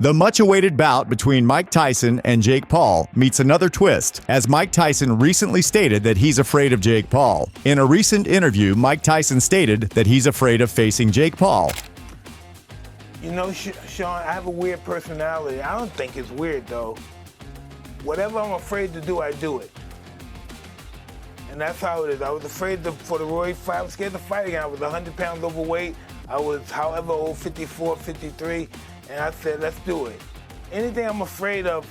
The much-awaited bout between Mike Tyson and Jake Paul meets another twist, as Mike Tyson recently stated that he's afraid of Jake Paul. In a recent interview, Mike Tyson stated that he's afraid of facing Jake Paul. You know, Sean, I have a weird personality. I don't think it's weird, though. Whatever I'm afraid to do, I do it. And that's how it is. I was afraid for the Roy fight. I was scared to fight again. I was 100 pounds overweight. I was however old, 54, 53. And I said, let's do it. Anything I'm afraid of,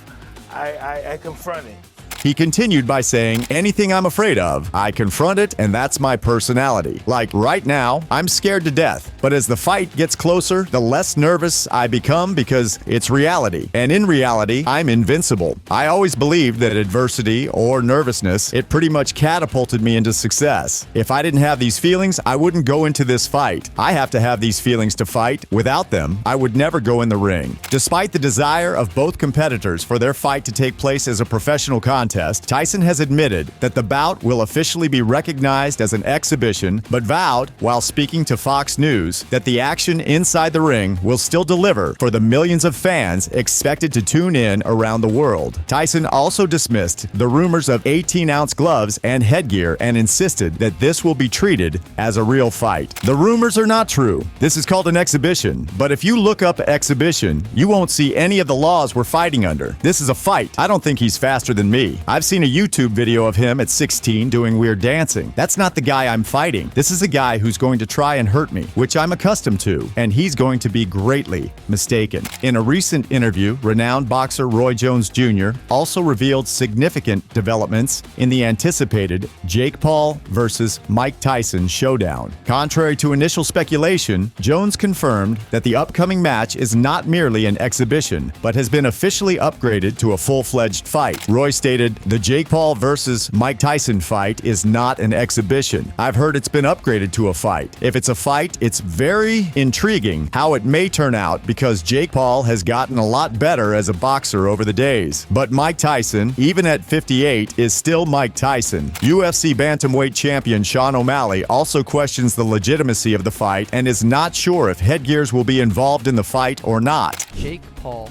I confront it. He continued by saying, anything I'm afraid of, I confront it, and that's my personality. Like right now, I'm scared to death. But as the fight gets closer, the less nervous I become because it's reality. And in reality, I'm invincible. I always believed that adversity or nervousness, it pretty much catapulted me into success. If I didn't have these feelings, I wouldn't go into this fight. I have to have these feelings to fight. Without them, I would never go in the ring. Despite the desire of both competitors for their fight to take place as a professional contest, Tyson has admitted that the bout will officially be recognized as an exhibition, but vowed, while speaking to Fox News, that the action inside the ring will still deliver for the millions of fans expected to tune in around the world. Tyson also dismissed the rumors of 18-ounce gloves and headgear and insisted that this will be treated as a real fight. The rumors are not true. This is called an exhibition, but if you look up exhibition, you won't see any of the laws we're fighting under. This is a fight. I don't think he's faster than me. I've seen a YouTube video of him at 16 doing weird dancing. That's not the guy I'm fighting. This is a guy who's going to try and hurt me, which I'm accustomed to, and he's going to be greatly mistaken. In a recent interview, renowned boxer Roy Jones Jr. also revealed significant developments in the anticipated Jake Paul versus Mike Tyson showdown. Contrary to initial speculation, Jones confirmed that the upcoming match is not merely an exhibition, but has been officially upgraded to a full-fledged fight. Roy stated, "The Jake Paul versus Mike Tyson fight is not an exhibition. I've heard it's been upgraded to a fight. If it's a fight, it's very intriguing how it may turn out because Jake Paul has gotten a lot better as a boxer over the days. But Mike Tyson, even at 58, is still Mike Tyson." UFC bantamweight champion Sean O'Malley also questions the legitimacy of the fight and is not sure if headgears will be involved in the fight or not. Jake Paul,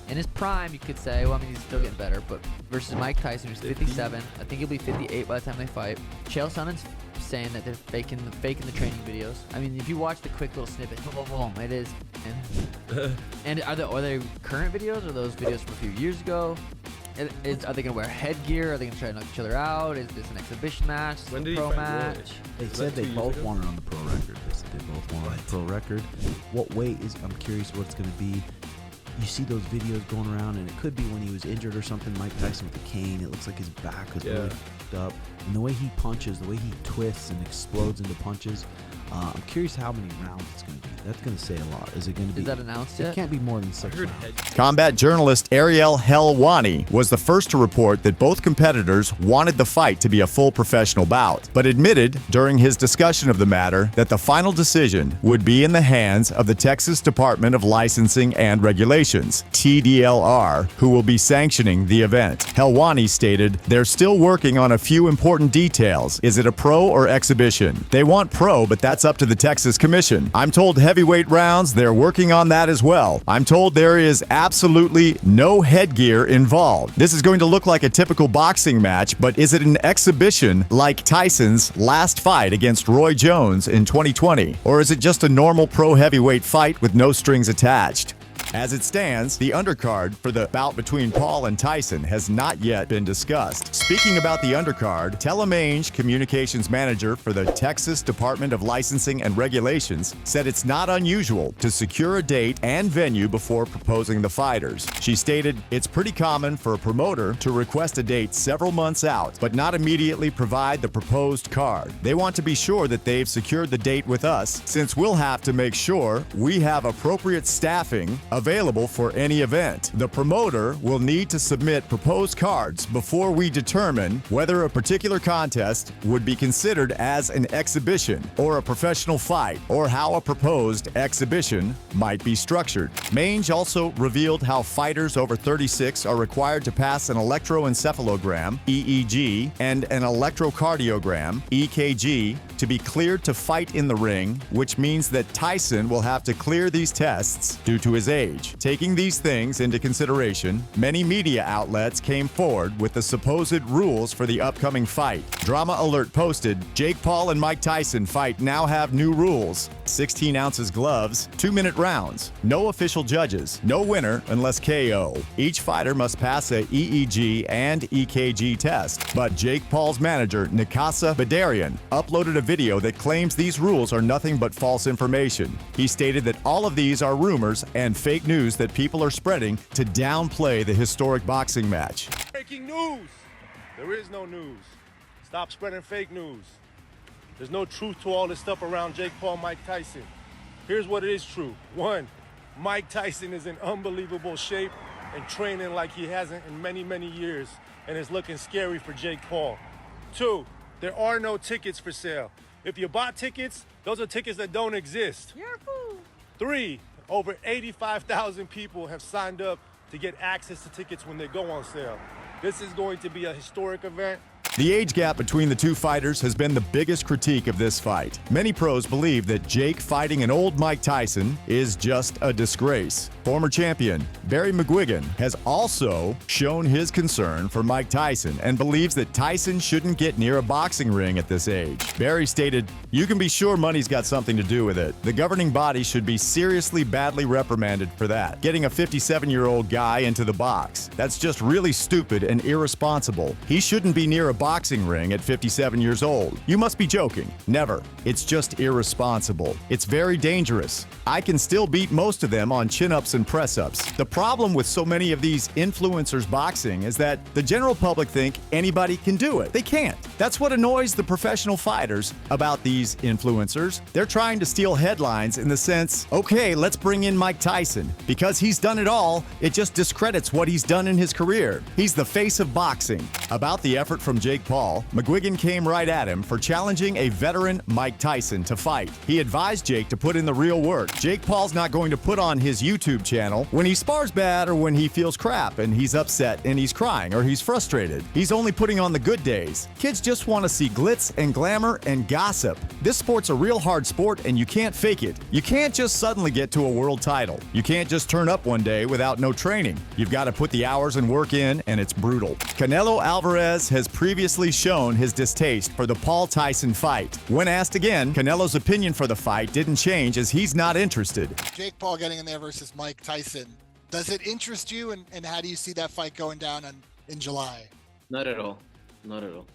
in his prime, you could say, well, I mean, he's still getting better, but versus Mike Tyson, who's 57. I think he'll be 58 by the time they fight. Chael Sonnen's saying that they're faking the training videos. I mean, if you watch the quick little snippet, boom, boom, boom, it is. And are they current videos or those videos from a few years ago? Are they going to wear headgear? Are they going to try to knock each other out? Is this an exhibition match? Is it a pro match? They said they both want it on the pro record. They said they both want it on the pro record. What weight is, I'm curious what it's going to be. You see those videos going around, and it could be when he was injured or something. Mike Tyson with a cane. It looks like his back was really f***ed up. And the way he punches, the way he twists and explodes into punches, I'm curious how many rounds it's going to be. That's going to say a lot. Is it going to be? Is that announced yet? It can't be more than 6 rounds. Combat journalist Ariel Helwani was the first to report that both competitors wanted the fight to be a full professional bout, but admitted during his discussion of the matter that the final decision would be in the hands of the Texas Department of Licensing and Regulations, TDLR, who will be sanctioning the event. Helwani stated, "They're still working on a few important details. Is it a pro or exhibition? They want pro, but that's up to the Texas Commission. I'm told heavyweight rounds, they're working on that as well. I'm told there is absolutely no headgear involved. This is going to look like a typical boxing match, but is it an exhibition like Tyson's last fight against Roy Jones in 2020? Or is it just a normal pro heavyweight fight with no strings attached?" As it stands, the undercard for the bout between Paul and Tyson has not yet been discussed. Speaking about the undercard, Telemange communications manager for the Texas Department of Licensing and Regulations said it's not unusual to secure a date and venue before proposing the fighters. She stated, "It's pretty common for a promoter to request a date several months out, but not immediately provide the proposed card. They want to be sure that they've secured the date with us, since we'll have to make sure we have appropriate staffing available for any event. The promoter will need to submit proposed cards before we determine whether a particular contest would be considered as an exhibition or a professional fight, or how a proposed exhibition might be structured." Mange also revealed how fighters over 36 are required to pass an electroencephalogram, EEG, and an electrocardiogram, EKG, to be cleared to fight in the ring, which means that Tyson will have to clear these tests due to his age. age. Taking these things into consideration, many media outlets came forward with the supposed rules for the upcoming fight. Drama Alert posted, Jake Paul and Mike Tyson fight now have new rules. 16 ounces gloves, 2-minute rounds, no official judges, no winner unless KO. Each fighter must pass a EEG and EKG test. But Jake Paul's manager, Nikasa Badarian, uploaded a video that claims these rules are nothing but false information. He stated that all of these are rumors and fake news that people are spreading to downplay the historic boxing match. Breaking news! There is no news. Stop spreading fake news. There's no truth to all this stuff around Jake Paul, Mike Tyson. Here's what is true. 1, Mike Tyson is in unbelievable shape and training like he hasn't in many, many years, and it's looking scary for Jake Paul. 2, there are no tickets for sale. If you bought tickets, those are tickets that don't exist. You're a fool. 3, over 85,000 people have signed up to get access to tickets when they go on sale. This is going to be a historic event. The age gap between the two fighters has been the biggest critique of this fight. Many pros believe that Jake fighting an old Mike Tyson is just a disgrace. Former champion Barry McGuigan has also shown his concern for Mike Tyson and believes that Tyson shouldn't get near a boxing ring at this age. Barry stated, "You can be sure money's got something to do with it. The governing body should be seriously badly reprimanded for that. Getting a 57-year-old guy into the box. That's just really stupid and irresponsible. He shouldn't be near a boxing ring at 57 years old. You must be joking. Never. It's just irresponsible. It's very dangerous. I can still beat most of them on chin-ups and press-ups. The problem with so many of these influencers boxing is that the general public think anybody can do it. They can't. That's what annoys the professional fighters about these influencers. They're trying to steal headlines in the sense, okay, let's bring in Mike Tyson. Because he's done it all, it just discredits what he's done in his career. He's the face of boxing." About the effort from Jake Paul, McGuigan came right at him for challenging a veteran Mike Tyson to fight. He advised Jake to put in the real work. Jake Paul's not going to put on his YouTube channel when he spars bad or when he feels crap and he's upset and he's crying or he's frustrated. He's only putting on the good days. Kids just want to see glitz and glamour and gossip. This sport's a real hard sport and you can't fake it. You can't just suddenly get to a world title. You can't just turn up one day without no training. You've got to put the hours and work in, and it's brutal. Canelo Alvarez has previously shown his distaste for the Paul Tyson fight. When asked again, Canelo's opinion for the fight didn't change as he's not interested. Jake Paul getting in there versus Mike Tyson. Does it interest you, and how do you see that fight going down in July? Not at all. Not at all.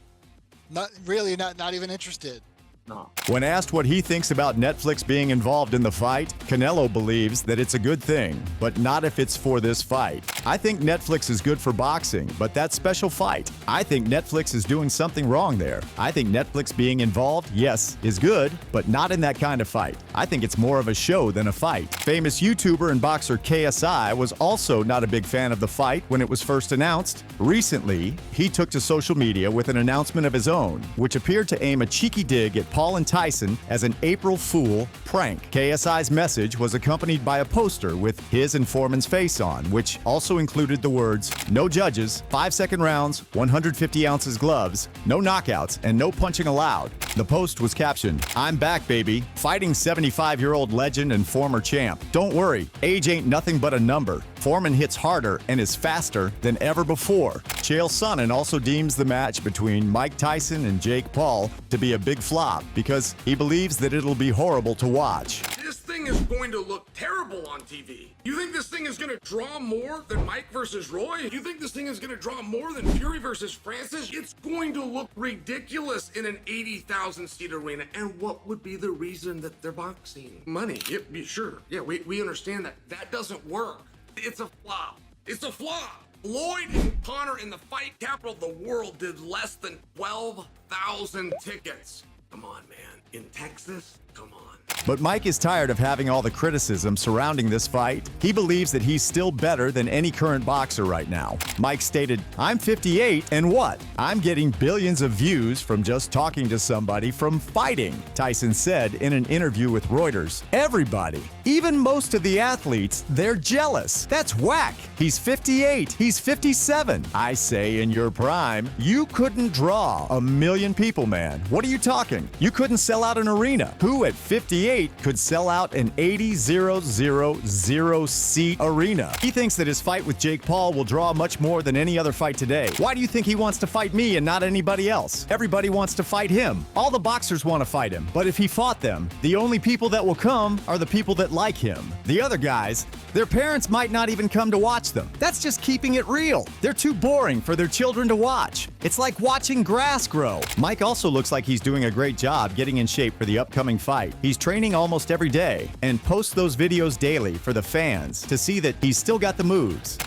Not really, not even interested. No. When asked what he thinks about Netflix being involved in the fight, Canelo believes that it's a good thing, but not if it's for this fight. "I think Netflix is good for boxing, but that special fight, I think Netflix is doing something wrong there. I think Netflix being involved, yes, is good, but not in that kind of fight. I think it's more of a show than a fight." Famous YouTuber and boxer KSI was also not a big fan of the fight when it was first announced. Recently, he took to social media with an announcement of his own, which appeared to aim a cheeky dig at Paul and Tyson as an April Fool prank. KSI's message was accompanied by a poster with his and Foreman's face on, which also included the words, "No judges, 5-second rounds, 150 ounces gloves, no knockouts, and no punching allowed." The post was captioned, "I'm back, baby, fighting 75-year-old legend and former champ. Don't worry, age ain't nothing but a number. Foreman hits harder and is faster than ever before." Chael Sonnen also deems the match between Mike Tyson and Jake Paul to be a big flop because he believes that it'll be horrible to watch. This thing is going to look terrible on TV. You think this thing is going to draw more than Mike versus Roy? You think this thing is going to draw more than Fury versus Francis? It's going to look ridiculous in an 80,000 seat arena. And what would be the reason that they're boxing? Money. Yep, sure. Yeah, we understand that. That doesn't work. It's a flop. It's a flop. Lloyd and Connor in the fight capital of the world did less than 12,000 tickets. Come on, man. In Texas? Come on. But Mike is tired of having all the criticism surrounding this fight. He believes that he's still better than any current boxer right now. Mike stated, "I'm 58, and what? I'm getting billions of views from just talking to somebody from fighting," Tyson said in an interview with Reuters. "Everybody, even most of the athletes, they're jealous. That's whack. He's 58. He's 57. I say in your prime, you couldn't draw 1 million people, man. What are you talking? You couldn't sell out an arena. Who at 58 58 could sell out an 80,000 seat arena. He thinks that his fight with Jake Paul will draw much more than any other fight today. Why do you think he wants to fight me and not anybody else? Everybody wants to fight him. All the boxers want to fight him. But if he fought them, the only people that will come are the people that like him. The other guys, their parents might not even come to watch them. That's just keeping it real. They're too boring for their children to watch. It's like watching grass grow. Mike also looks like he's doing a great job getting in shape for the upcoming fight. He's training almost every day and posts those videos daily for the fans to see that he's still got the moves.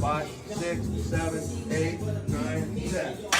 Five, 6, 7, 8, 9, 10.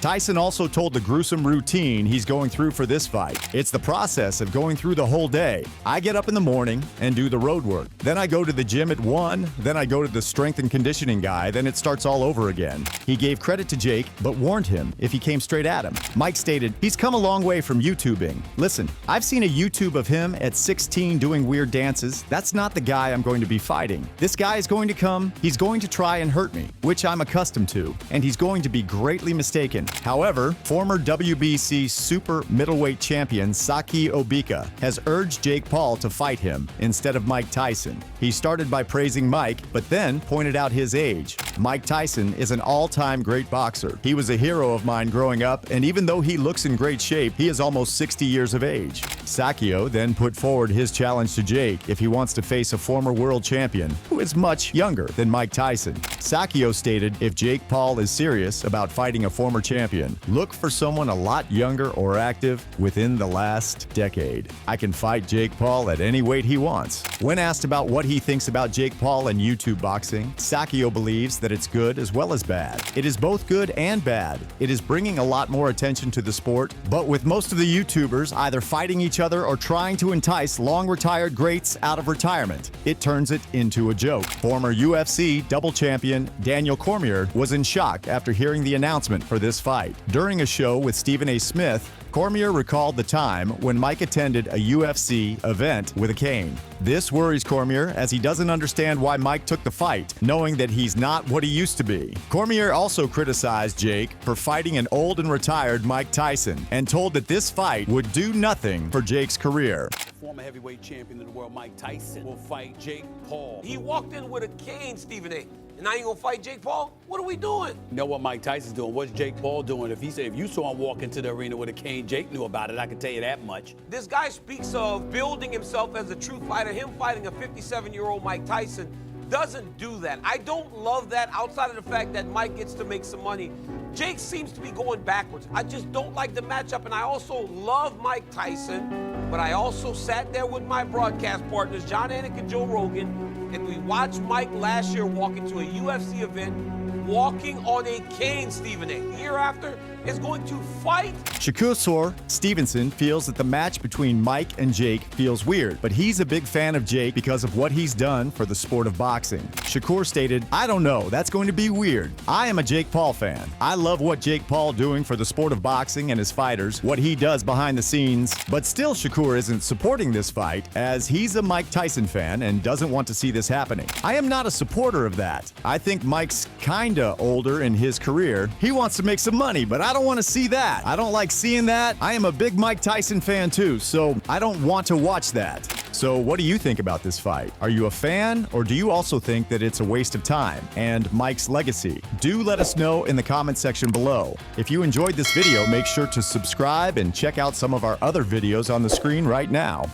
Tyson also told the gruesome routine he's going through for this fight. It's the process of going through the whole day. I get up in the morning and do the road work. Then I go to the gym at 1, then I go to the strength and conditioning guy, then it starts all over again. He gave credit to Jake, but warned him if he came straight at him. Mike stated, he's come a long way from YouTubing. Listen, I've seen a YouTube of him at 16 doing weird dances. That's not the guy I'm going to be fighting. This guy is going to come, he's going to try and hurt me, which I'm accustomed to, and he's going to be greatly mistaken. However, former WBC super middleweight champion Saki Obika has urged Jake Paul to fight him instead of Mike Tyson. He started by praising Mike, but then pointed out his age. Mike Tyson is an all-time great boxer. He was a hero of mine growing up, and even though he looks in great shape, he is almost 60 years of age. Sakio then put forward his challenge to Jake if he wants to face a former world champion who is much younger than Mike Tyson. Sakio stated if Jake Paul is serious about fighting a former champion, look for someone a lot younger or active within the last decade. I can fight Jake Paul at any weight he wants. When asked about what he thinks about Jake Paul and YouTube boxing, Sakio believes that it's good as well as bad. It is both good and bad. It is bringing a lot more attention to the sport, but with most of the YouTubers either fighting each other or trying to entice long-retired greats out of retirement, it turns it into a joke. Former UFC double champion Daniel Cormier was in shock after hearing the announcement for this fight. During a show with Stephen A. Smith, Cormier recalled the time when Mike attended a UFC event with a cane. This worries Cormier as he doesn't understand why Mike took the fight, knowing that he's not what he used to be. Cormier also criticized Jake for fighting an old and retired Mike Tyson and told that this fight would do nothing for Jake's career. Former heavyweight champion of the world, Mike Tyson, will fight Jake Paul. He walked in with a cane, Stephen A. And now you gonna fight Jake Paul? What are we doing? You know what Mike Tyson's doing? What's Jake Paul doing? If you saw him walk into the arena with a cane, Jake knew about it. I can tell you that much. This guy speaks of building himself as a true fighter. Him fighting a 57-year-old Mike Tyson doesn't do that. I don't love that outside of the fact that Mike gets to make some money. Jake seems to be going backwards. I just don't like the matchup, and I also love Mike Tyson, but I also sat there with my broadcast partners, John Anik and Joe Rogan, and we watched Mike last year walk into a UFC event walking on a cane, Stephen A. The year after is going to fight. Shakur Stevenson feels that the match between Mike and Jake feels weird, but he's a big fan of Jake because of what he's done for the sport of boxing. Shakur stated, I don't know, that's going to be weird. I am a Jake Paul fan. I love what Jake Paul doing for the sport of boxing and his fighters, what he does behind the scenes, but still Shakur isn't supporting this fight as he's a Mike Tyson fan and doesn't want to see this happening. I am not a supporter of that. I think Mike's kinda older in his career. He wants to make some money, but I don't want to see that. I don't like seeing that. I am a big Mike Tyson fan too, so I don't want to watch that. So what do you think about this fight? Are you a fan, or do you also think that it's a waste of time and Mike's legacy? Do let us know in the comment section below. If you enjoyed this video, make sure to subscribe and check out some of our other videos on the screen right now.